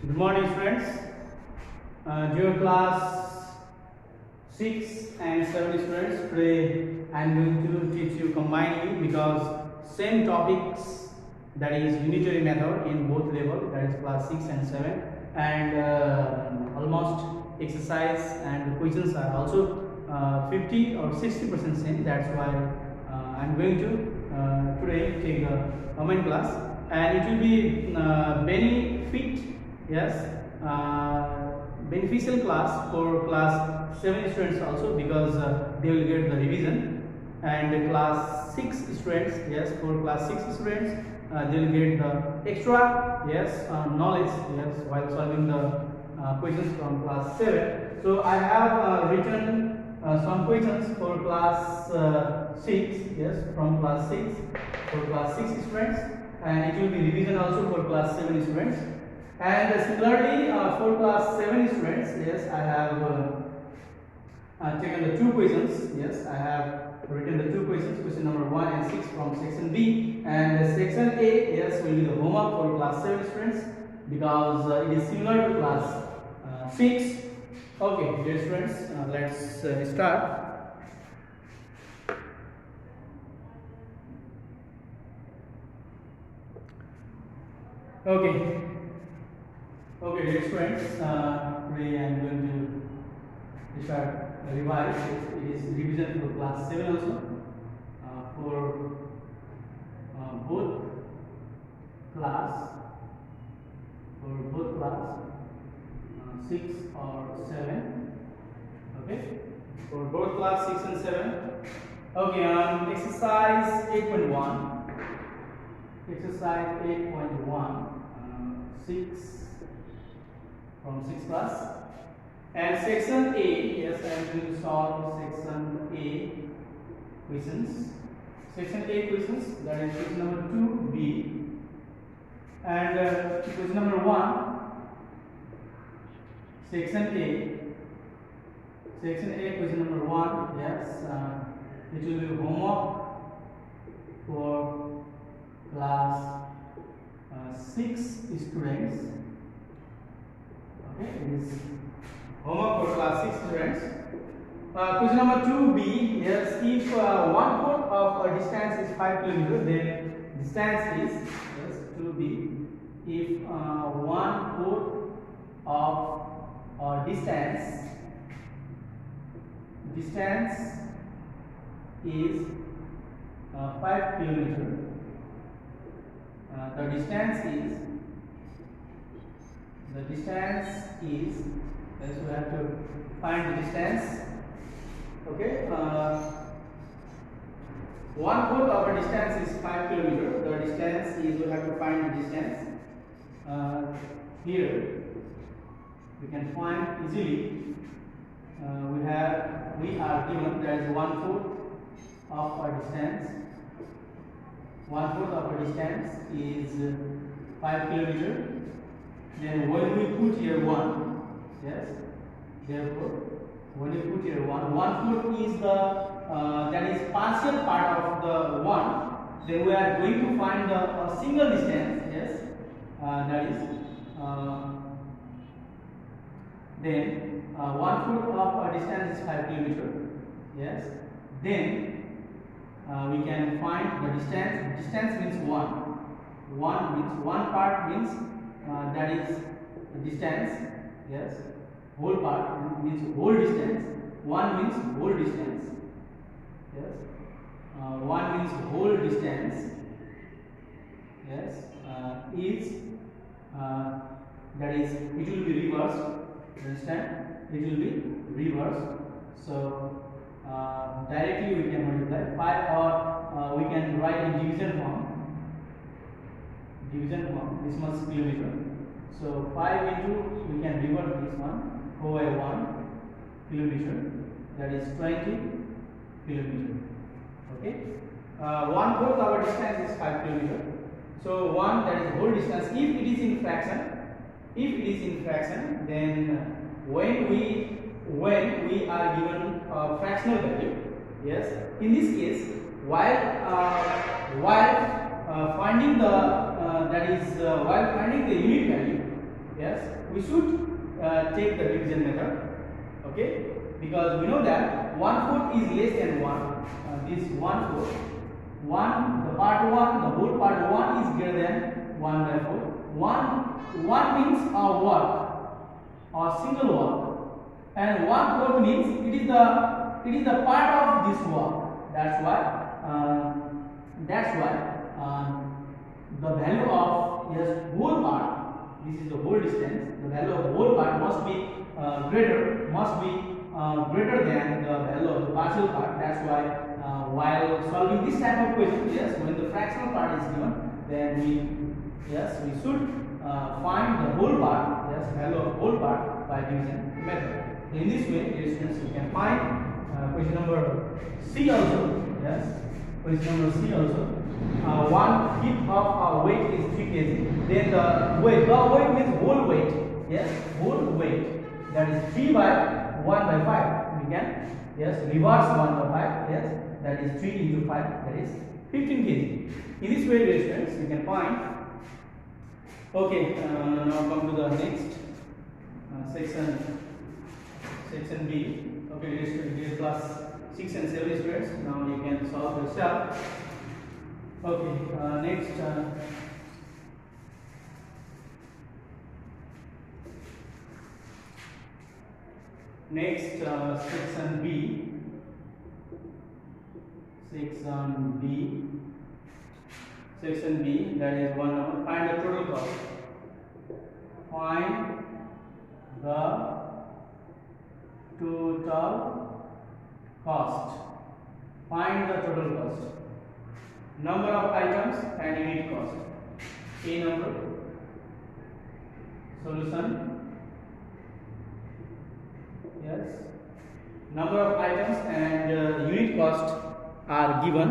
Good morning, friends. Dear class 6 and 7 students, today I am going to teach you combinedly because same topics, that is unitary method in both level, that is class 6 and 7, and almost exercise and questions are also 50 or 60% same. That's why I am going to today take a combined class, and it will be beneficial class for class 7 students also, because they will get the revision, and class 6 students, yes, for class 6 students they will get the extra, yes, knowledge, yes, while solving the questions from class 7. So I have written some questions for class 6, yes, from class 6 for class 6 students, and it will be revision also for class 7 students. And similarly for class 7 students, yes, I have taken the two questions. Yes, I have written the two questions, question number 1 and 6 from section B, and section A, yes, will be the homework for class 7 students, because it is similar to class 6. Okay, dear students, let's start. Okay, dear students, today I am going to start revise. It is revision for class 7 also, for both class, 6 or 7. Okay, for both class 6 and 7. Okay, exercise 8.1. Exercise 8.1, 6 from 6 class, and section A. Yes, I am going to solve section A questions. Section A questions, that is question number 2B, and question number 1. Section A. Section A question number 1. Yes, it will be homework for class 6 students. Okay, it is homework for class 6 students. Question number 2B. Yes, if 1/4 of a distance is 5 km, then distance is, yes, 2B. If 1/4 of distance is 5 km. The distance is, yes, we have to find the distance. Okay, 1/4 of a distance is 5 km. The distance is, we have to find the distance. Here we can find easily. We are given that is 1/4 of a distance. 1/4 of a distance is 5 km. Then when we put here 1, yes, therefore when we put here 1/4 is the that is partial part of the 1. Then we are going to find the single distance. Yes, that is then 1/4 of a distance is 5 km. Yes, then we can find the distance. Distance means 1. 1 means 1 part means that is the distance. Yes, whole part means whole distance. 1 means whole distance. Yes, 1 means whole distance. Yes, is that is, it will be reversed. Understand? It will be reversed. So directly we can multiply 5, or we can write in division form. This much kilometer. So 5 into, we can revert this one, 4/1 kilometer, that is 20 kilometer. Okay, 1/4 our distance is 5 kilometer. So 1, that is whole distance. If it is in fraction, then when we are given fractional value, yes, in this case, while finding the while finding the unit value, Yes, we should take the division method. Okay, because we know that 1/4 is less than 1. This 1/4, the part 1, the whole part 1 is greater than 1/4. 1 means a work or single work, and 1/4 means it is the part of this work. That's why the value of whole part, this is the whole distance, the value of whole part must be greater than the value of the partial part. That's why while solving this type of question, when the fractional part is given, then we should find the whole part, value of whole part by division method. In this way, dear students, you can find question number C also. Question number C also. 1/5 of our weight is 3 kg. Then the weight means whole weight. Whole weight. That is 3 by 1/5. We can reverse 1/5. That is 3 into 5. That is 15 kg. In this way, dear students, you can find. Okay. Now come to the next section B. Okay, dear class 6 and 7 students. Now you can solve yourself. Okay, next section B. Section B, that is 1 number. Find the total cost. Find the total cost. Find the total cost. Number of items and unit cost. A number. Solution. Number of items and unit cost are given.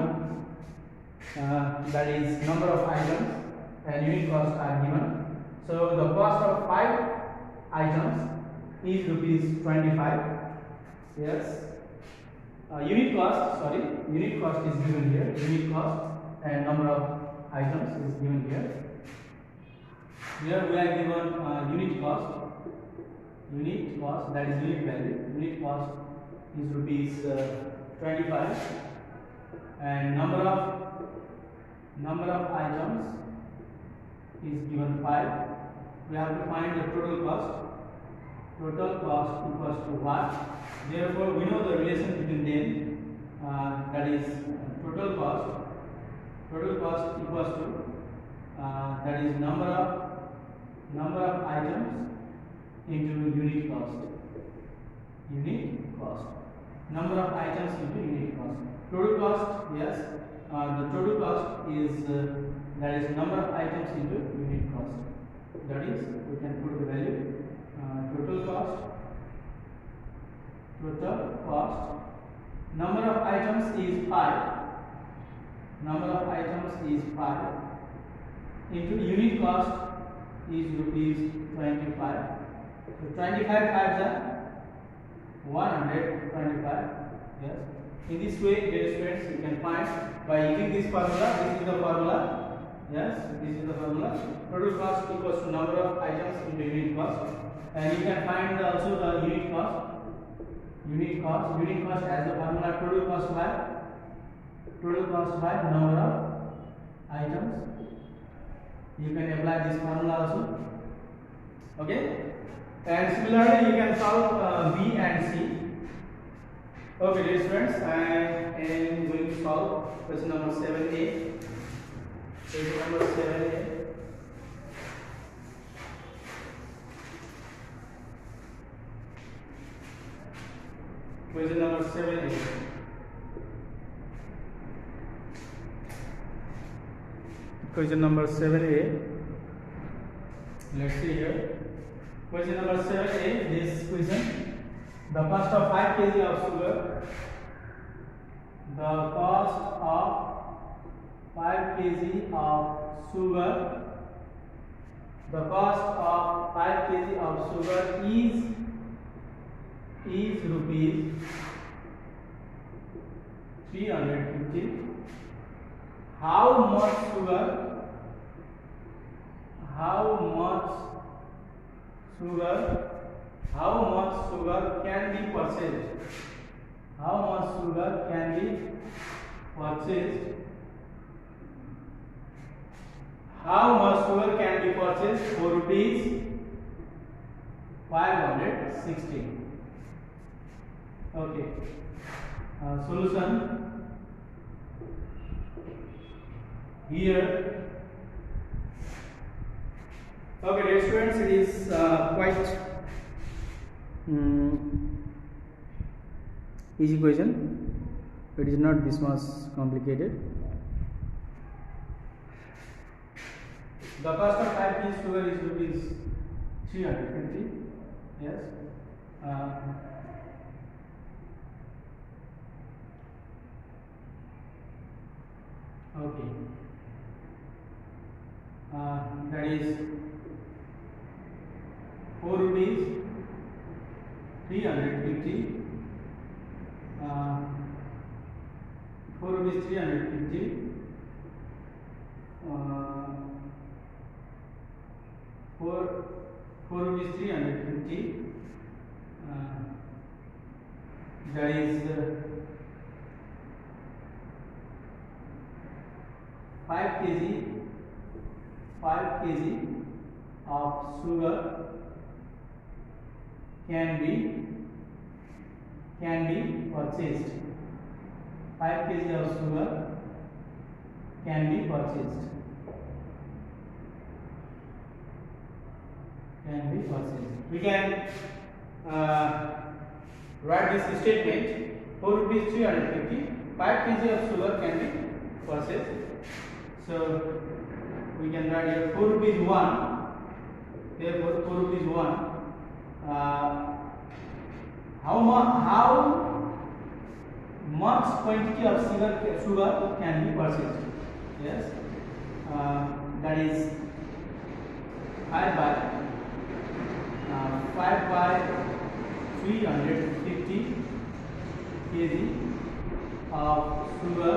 That is, number of items and unit cost are given. So the cost of 5 items is ₹25. Unit cost is given here. Unit cost and number of items is given here. Here we are given unit cost. That is unit value. Unit cost is ₹25, and number of items is given 5. We have to find the total cost. Total cost equals to what? Therefore, we know the relation between them. That is total cost. Total cost equals to that is number of items into unit cost. Number of items into unit cost. Total cost, the total cost is that is number of items into unit cost. That is, we can put the value. Total cost. Number of items is 5. Number of items is 5 into unit cost is ₹25. So 25 5s are 125. In this way, dear students, you can find by using this formula. This is the formula. This is the formula. Total cost equals to number of items into unit cost, and you can find also the unit cost. Unit cost as the formula total cost by number of items. You can apply this formula also. Okay, and similarly you can solve B and C. Okay, dear students, I am going to solve question number 7A. Question number 7A. Question number 7A. Question number 7A. Let's see here. Question number 7A. This question. The cost of 5 kg of sugar. The cost of 5 kg of sugar. The cost of 5 kg of sugar is ₹350. How much sugar, how much sugar can be purchased? How much sugar can be purchased? How much sugar can be purchased for rupees 560? Okay. Solution here. Okay, dear students, it is quite easy question. It is not this much complicated. The cost of 5 kg sugar is rupees 350. Yes. Okay. That is 4 rupees 350. 4 rupees 350. 4 rupees 350. That is 5 kg of sugar can be purchased. 5 kg of sugar can be purchased. We can write this statement: 4 rupees 350. 5 kg of sugar can be purchased. So we can write here 4 rupees 1. Therefore 4 rupees 1. How much quantity of sugar can be purchased? Yes, that is 5 by 350 kg of sugar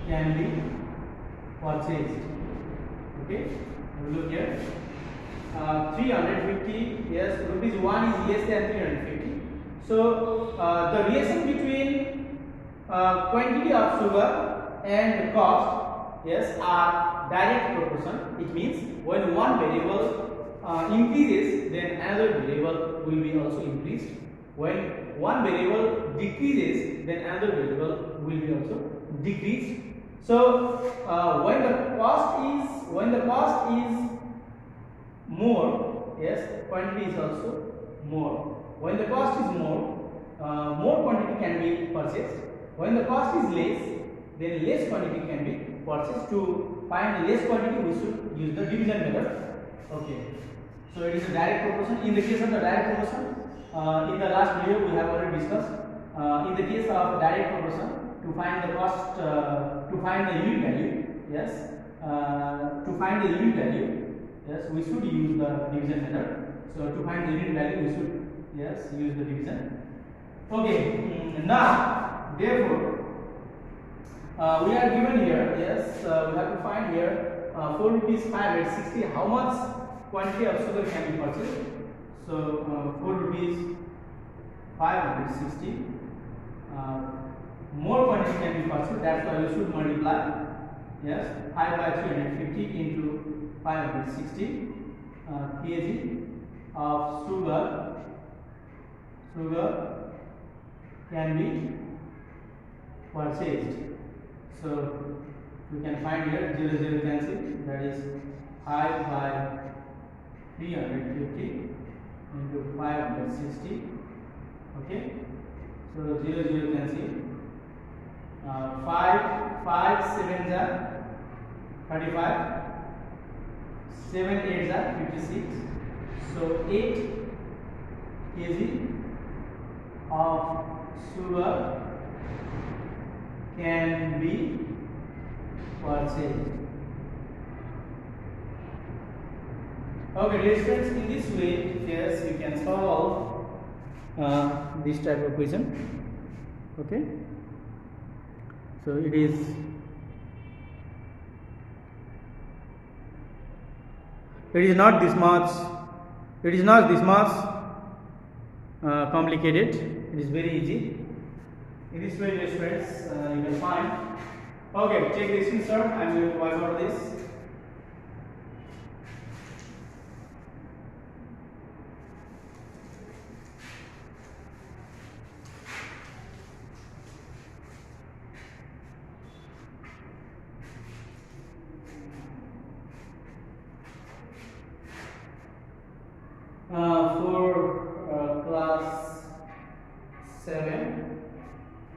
can be purchased. Okay, look here. 350, yes, rupees 1 is less than 350. So the relation between quantity of sugar and cost, yes, are direct proportion. It means when one variable increases, then another variable will be also increased. When one variable decreases, then another variable will be also decreased. So when the cost is more, yes, quantity is also more. When the cost is more, more quantity can be purchased. When the cost is less, then less quantity can be purchased. To find less quantity, we should use the division method. Okay. So it is a direct proportion. In the case of the direct proportion, in the last video we have already discussed. In the case of direct proportion, to find the cost, to find the unit value, yes, to find the unit value, yes, we should use the division method. So to find the unit value, we should, yes, use the division. Okay. Now, therefore, we are given here, yes, we have to find here 4 rupees 560. How much quantity of sugar can be purchased? So 4 rupees 560. More quantity can be purchased. That's why you should multiply. Yes, 5 by 350 into 560 kg of sugar can be purchased. So we can find here 0 cancel. That is 5 by 350 into 560. Okay. So 0 cancel. 5 7s are 35. 7 8s are 56. So 8 kg of sugar can be purchased. Okay, dear students, in this way, yes, you can solve this type of question. Okay, so it is not this much It is not this much complicated. It is very easy. In this way, dear students, you can find. Okay, take this insert. I am going to wipe out this.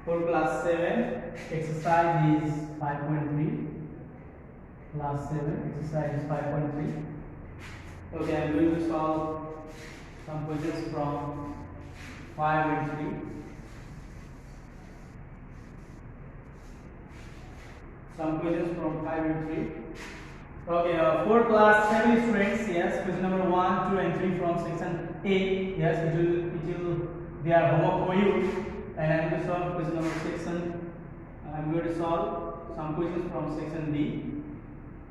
For class 7, exercise is 5.3. Class 7, exercise is 5.3. Okay, I am going to solve some questions from 5 and 3. Some questions from 5 and 3. Okay, for class 7 students, yes, question number 1, 2 and 3 from section A, yes, it will they are homework for you, and I am going to solve question number section, I am going to solve some questions from section B,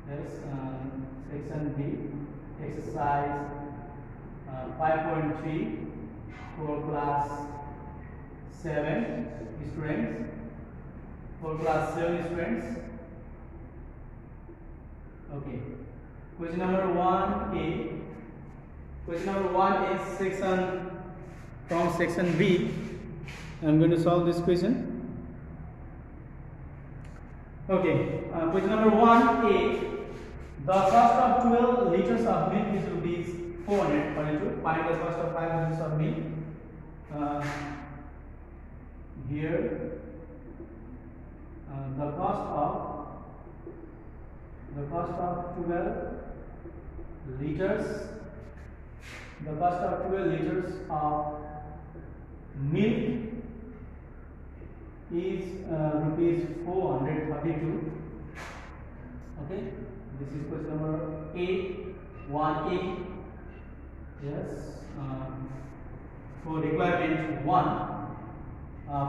yes, section B, exercise 5.3 for class 7 students, for class 7 students. Okay, question number 1A. Question number 1 is section from section B. I am going to solve this question. Okay, question number 1A. The cost of 12 liters of milk is rupees 442. Find the cost of 5 liters of milk. Here, the cost of 12 liters. The cost of 12 liters of milk is rupees 432. Okay, this is question number A, 1A. Yes, for requirement 1.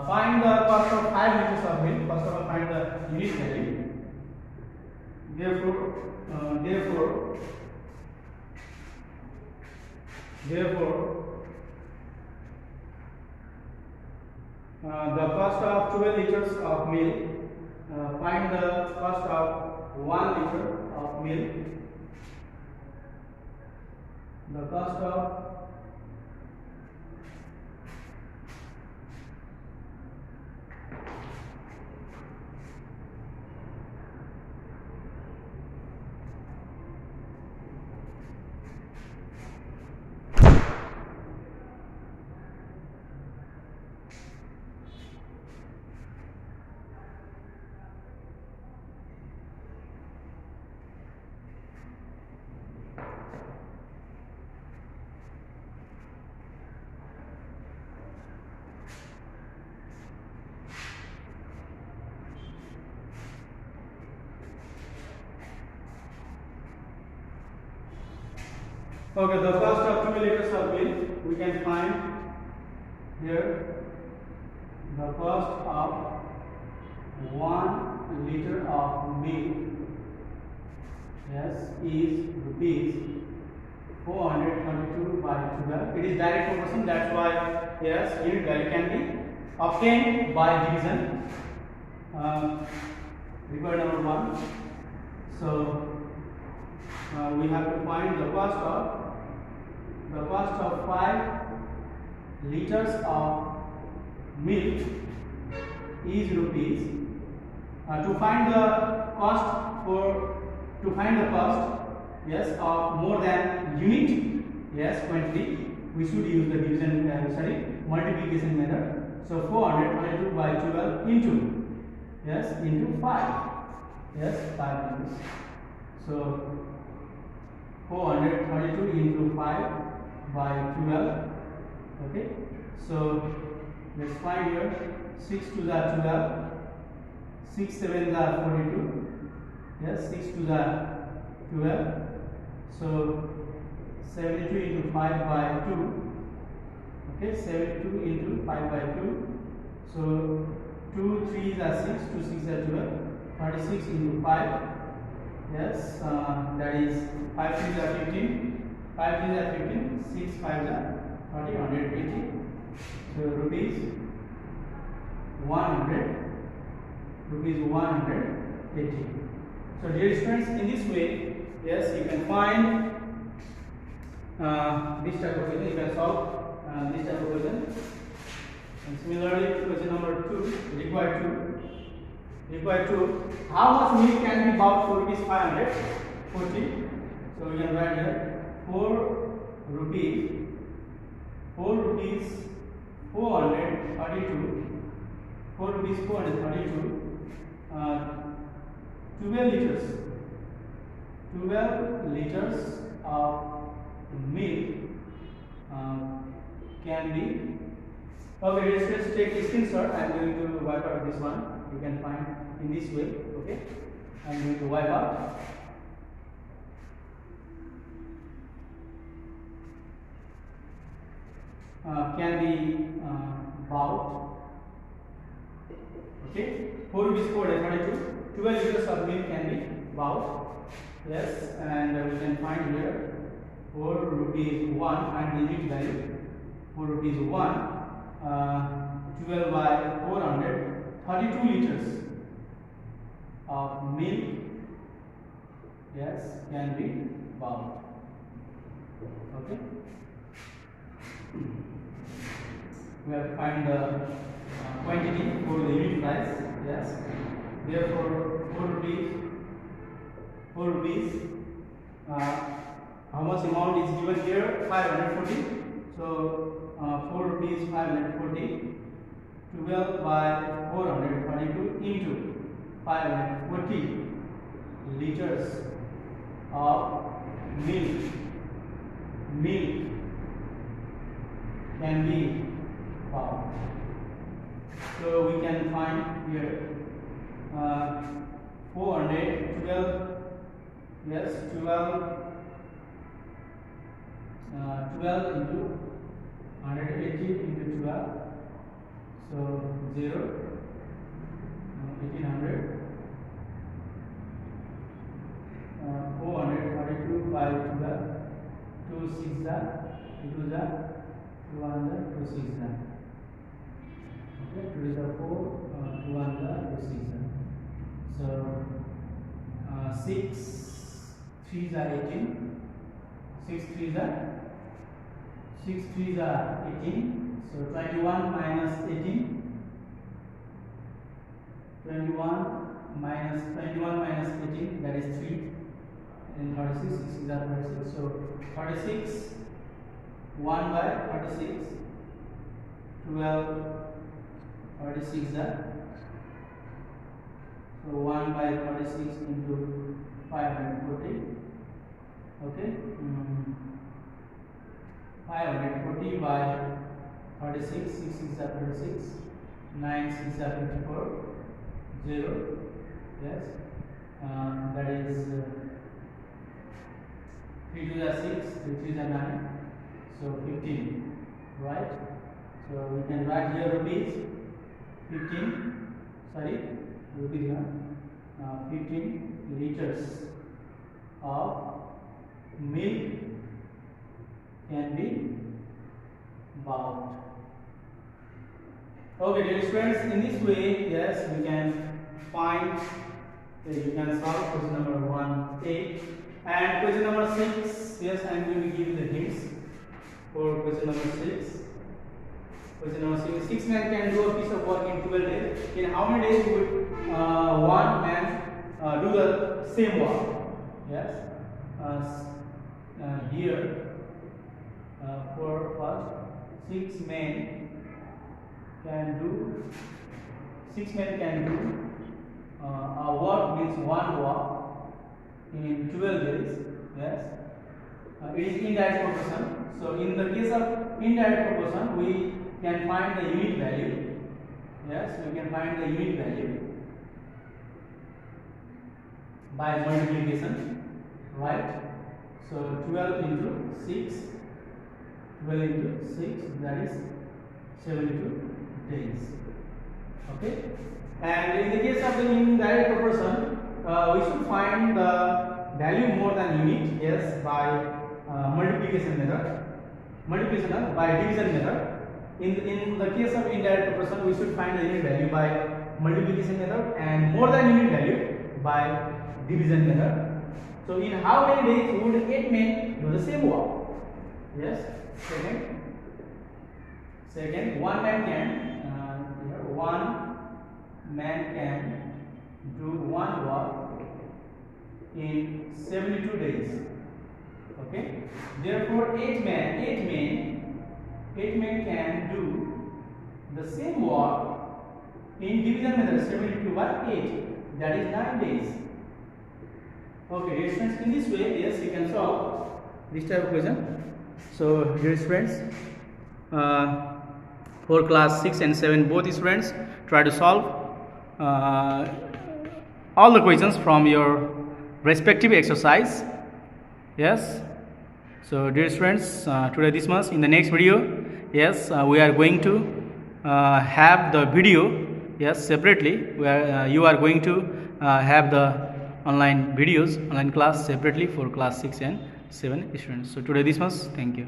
Find the cost of 5 liters of milk. First of all, find the unit value. Therefore, the cost of 12 liters of milk, find the cost of 1 liter of milk. The cost of okay, the cost of 2 liters of milk we can find here. The cost of 1 liter of milk, yes, is rupees 422 by 12. It is direct proportion, that's why yes, unit value can be obtained by division. Required number 1. So we have to find the cost of 5 liters of milk is rupees. To find the cost, yes, of more than unit, yes, quantity, we should use the division, multiplication method. So 422 by 12 into, yes, into 5, yes, 5 liters. So 432 into 5 by 12. Okay, so let's find here. 6 to the 12, 6 7 the 42. Yes, 6 to the 12. So 72 into 5 by 2. Okay, 72 into 5 by 2. So 2 3 are 6, 2 6 are 12. 36 into 5. Yes, that is 5 3 are 15. 5 3s are 15, 6 5s are 30, 180. So rupees 100, rupees 180. So dear students, in this way, yes, you can find this type of question. You can solve this type of question. And similarly, question number 2, required 2. How much milk can be bought for rupees 540? So we can write here 4 rupees 432, 4 rupees 432, 12 liters of milk can be. Okay, let's take a screenshot. I am going to wipe out this one. You can find in this way. Okay, I am going to wipe out. Can be bought. Okay, 4 rupees 432, 12 liters of milk can be bought. Yes, and we can find here 4 rupees 1, find the unit value. 4 rupees 1, 12 by 400, 32 liters of milk, yes, can be bought. Okay. We have to find the quantity for the unit price. Yes. Therefore, 4 rupees. How much amount is given here? 540. So 4 rupees 540. 12 by 432 into 540 liters of milk can be bought. So we can find here 412, yes, 12 into 180 into 12, so 0, 1800, 432 by 12, 2 6 are, 2 are 2 1 2 6 are. Okay, 2 is 4, 2 1 2 6 are. So 6 3s are 18, 6 3s are 18. So 21 minus 18, 21 minus 18, that is 3, and 36, 6 is 36. So 36, 1 by 36, 12, 36 are. So 1 by 36 into 540. Okay. 540 by 36, 6 is 36, 9 6 are 54, 0. Yes. That is 3 2 are 6, 3 3 are 9. So 15, right? So we can write here rupees 15. Sorry, rupees 15 liters of milk can be bought. Okay, dear students, in this way, yes, we can find. You can solve question number 1A and question number 6. Yes, I am going to give you the hints for question number 6. Question number 6. 6 men can do a piece of work in 12 days. In how many days would one man do the same work? Yes. Here, for first, 6 men can do. 6 men can do a work means one work in 12 days. Yes. It is indirect proportion. So in the case of indirect proportion, we can find the unit value. Yes, we can find the unit value by multiplication, right? So 12 into 6, 12 into 6, that is 72 days. Okay, and in the case of the indirect proportion, we should find the value more than unit, yes, by multiplication by division method. In the case of indirect proportion, we should find the unit value by multiplication method and more than unit value by division method. So in how many days would 8 men do the same work? Yes. Second, one man can do one work in 72 days. Okay. Therefore, 8 men can do the same work in division method 72 by 8. That is 9 days. Okay, dear students, in this way, yes, you can solve this type of question. So, dear students, for class 6 and 7, both students try to solve all the questions from your respective exercise. Yes. So, dear students, today this much. In the next video, yes, we are going to have the video, yes, separately. Where you are going to have the online videos, online class separately for class 6 and 7 students. So, today this much. Thank you.